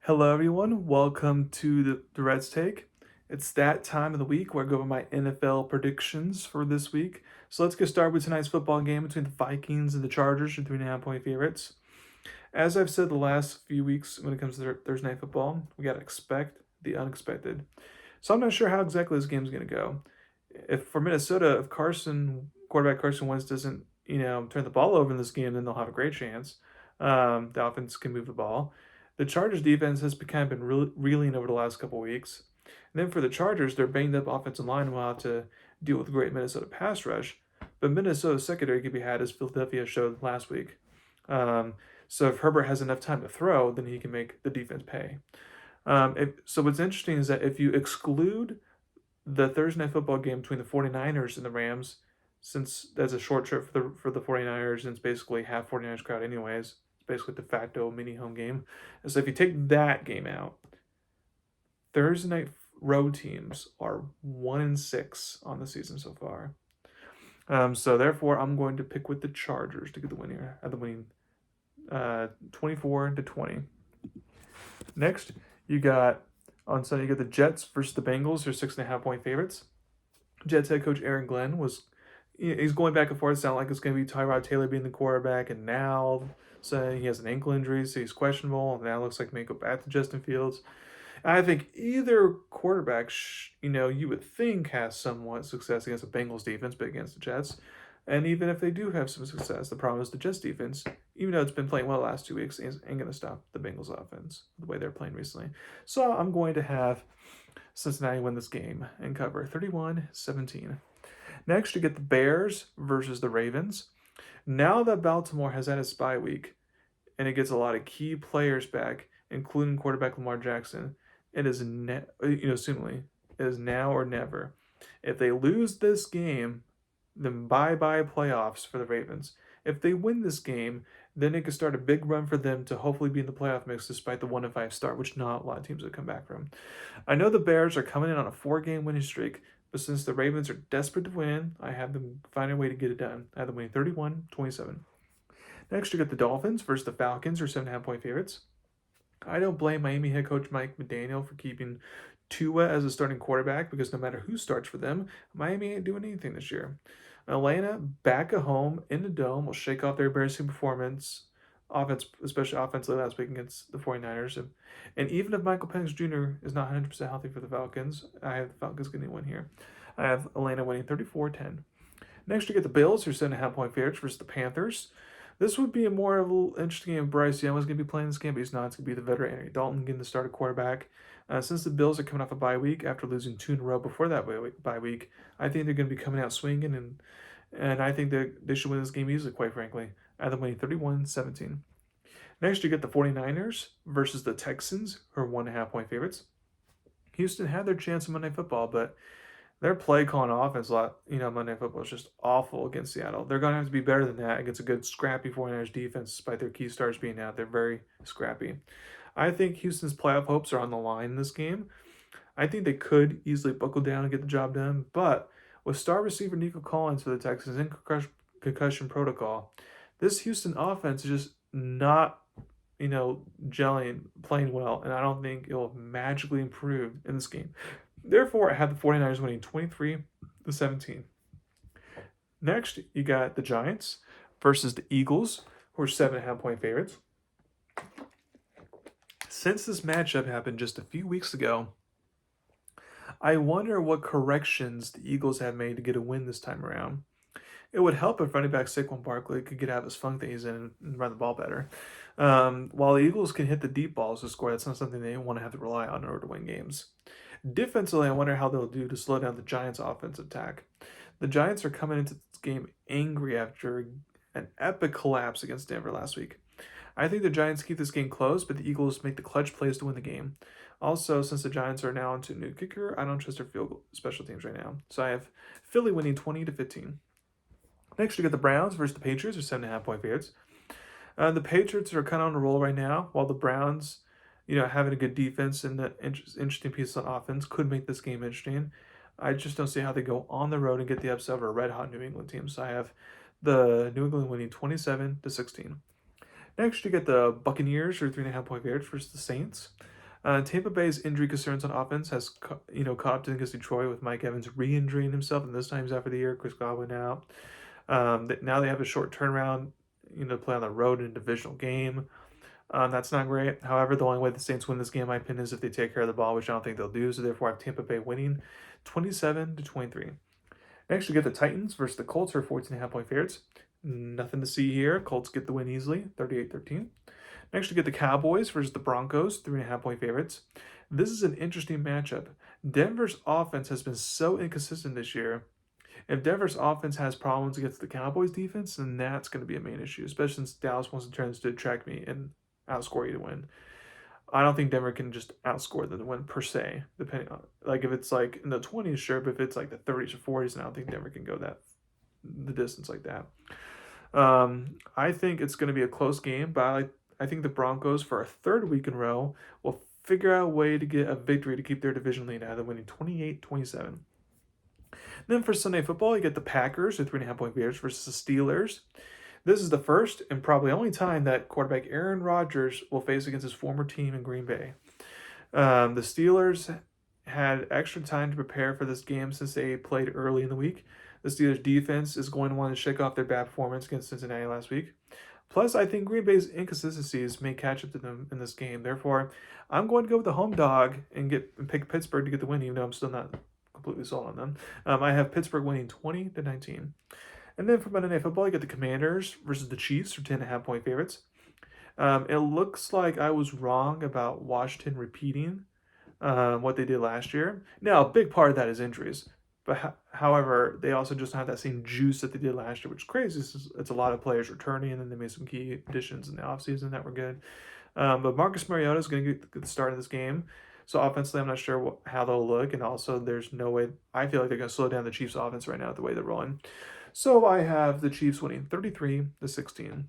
Hello, everyone. Welcome to the Durrett's Take. It's that time of the week where I go over my NFL predictions for this week. So let's get started with tonight's football game between the Vikings and the Chargers, your 3.5 point favorites. As I've said the last few weeks when it comes to Thursday night football, we got to expect the unexpected. So I'm not sure how exactly this game's going to go. If for Minnesota, if quarterback Carson Wentz doesn't, turn the ball over in this game, then they'll have a great chance. The offense can move the ball. The Chargers defense has kind of been reeling over the last couple weeks. And then for the Chargers, their banged up offensive line will have to deal with a great Minnesota pass rush. But Minnesota's secondary could be had, as Philadelphia showed last week. So if Herbert has enough time to throw, then he can make the defense pay. So what's interesting is that if you exclude the Thursday night football game between the 49ers and the Rams, since that's a short trip for the 49ers and it's basically half 49ers crowd anyways, it's basically de facto mini home game. And so if you take that game out, Thursday night road teams are 1-6 on the season so far. So therefore, I'm going to pick with the Chargers to get the win here at the winning 24-20. Next, you got on Sunday you got the Jets versus the Bengals. They're 6.5 point favorites. Jets head coach Aaron Glenn he's going back and forth. Sound like it's going to be Tyrod Taylor being the quarterback, and now saying he has an ankle injury, so he's questionable. And now it looks like may go back to Justin Fields. I think either quarterback, you would think has somewhat success against the Bengals defense, but against the Jets. And even if they do have some success, the problem is the Jets defense, even though it's been playing well the last 2 weeks, ain't going to stop the Bengals offense the way they're playing recently. So I'm going to have Cincinnati win this game and cover 31-17. Next, you get the Bears versus the Ravens. Now that Baltimore has had a bye week and it gets a lot of key players back, including quarterback Lamar Jackson, it is assumingly it is now or never. If they lose this game, then bye-bye playoffs for the Ravens. If they win this game, then it could start a big run for them to hopefully be in the playoff mix despite the 1-5 start, which not a lot of teams have come back from. I know the Bears are coming in on a 4-game winning streak, but since the Ravens are desperate to win, I have them find a way to get it done. I have them winning 31-27. Next, you got the Dolphins versus the Falcons, or 7.5 point favorites. I don't blame Miami head coach Mike McDaniel for keeping Tua as a starting quarterback because no matter who starts for them, Miami ain't doing anything this year. Atlanta, back at home in the Dome, will shake off their embarrassing performance, especially offensively last week against the 49ers. And even if Michael Penix Jr. is not 100% healthy for the Falcons, I have the Falcons getting a win here. I have Atlanta winning 34-10. Next, you get the Bills, who are 7.5 point favorites versus the Panthers. This would be a more of a interesting game. Bryce Young was going to be playing this game, but he's not. It's going to be the veteran Andy Dalton getting the start at quarterback. Since the Bills are coming off a bye week after losing 2 in a row before that bye week, I think they're going to be coming out swinging, and I think that they should win this game easily, quite frankly. I have them winning 31-17. Next, you get the 49ers versus the Texans, who are 1.5 point favorites. Houston had their chance in Monday Night Football, but their play calling offense, Monday Night Football is just awful against Seattle. They're going to have to be better than that against a good, scrappy 49ers defense, despite their key stars being out. They're very scrappy. I think Houston's playoff hopes are on the line in this game. I think they could easily buckle down and get the job done, but with star receiver Nico Collins for the Texans in concussion protocol, this Houston offense is just not, gelling, playing well, and I don't think it'll magically improve in this game. Therefore, I have the 49ers winning 23-17. Next, you got the Giants versus the Eagles, who are 7.5 point favorites. Since this matchup happened just a few weeks ago, I wonder what corrections the Eagles have made to get a win this time around. It would help if running back Saquon Barkley could get out of his funk that he's in and run the ball better. While the Eagles can hit the deep balls to score, that's not something they want to have to rely on in order to win games. Defensively, I wonder how they'll do to slow down the Giants' offensive attack. The Giants are coming into this game angry after an epic collapse against Denver last week. I think the Giants keep this game close, but the Eagles make the clutch plays to win the game. Also, since the Giants are now into a new kicker, I don't trust their field goal special teams right now. So I have Philly winning 20-15. Next, you get the Browns versus the Patriots, or 7.5 point favorites. The Patriots are kind of on a roll right now, while the Browns, having a good defense and the interesting pieces on offense could make this game interesting. I just don't see how they go on the road and get the upset over a red-hot New England team. So I have the New England winning 27-16. Next, you get the Buccaneers, or 3.5 point favorites versus the Saints. Tampa Bay's injury concerns on offense has caught up to against Detroit with Mike Evans re-injuring himself, and this time's after the year. Chris Godwin out. Now they have a short turnaround, to play on the road in a divisional game. That's not great. However, the only way the Saints win this game, in my opinion, is if they take care of the ball, which I don't think they'll do. So therefore, I have Tampa Bay winning 27-23. Next, you get the Titans versus the Colts, who are 14.5-point favorites. Nothing to see here. Colts get the win easily, 38-13. Next, you get the Cowboys versus the Broncos, 3.5-point favorites. This is an interesting matchup. Denver's offense has been so inconsistent this year. If Denver's offense has problems against the Cowboys defense, then that's going to be a main issue, especially since Dallas wants to turn this to track me and outscore you to win. I don't think Denver can just outscore them to win per se, depending on, like, if it's like in the 20s, sure, but if it's like the 30s or 40s, then I don't think Denver can go the distance like that. I think it's going to be a close game, but I think the Broncos, for a third week in a row, will figure out a way to get a victory to keep their division lead out of winning 28-27. Then for Sunday football, you get the Packers, with 3.5-point favorites, versus the Steelers. This is the first and probably only time that quarterback Aaron Rodgers will face against his former team in Green Bay. The Steelers had extra time to prepare for this game since they played early in the week. The Steelers defense is going to want to shake off their bad performance against Cincinnati last week. Plus, I think Green Bay's inconsistencies may catch up to them in this game. Therefore, I'm going to go with the home dog and pick Pittsburgh to get the win, even though I'm still not completely sold on them. I have Pittsburgh winning 20-19. And then for Monday Night Football, you get the Commanders versus the Chiefs, for 10.5-point favorites. It looks like I was wrong about Washington repeating what they did last year. Now, a big part of that is injuries. But however, they also just don't have that same juice that they did last year, which is crazy. It's a lot of players returning, and then they made some key additions in the offseason that were good. But Marcus Mariota is going to get the start of this game. So offensively, I'm not sure how they'll look. And also, there's no way. I feel like they're going to slow down the Chiefs' offense right now the way they're rolling. So I have the Chiefs winning 33-16.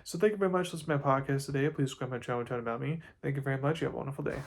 So thank you very much for listening to my podcast today. Please subscribe to my channel and tell about me. Thank you very much. You have a wonderful day.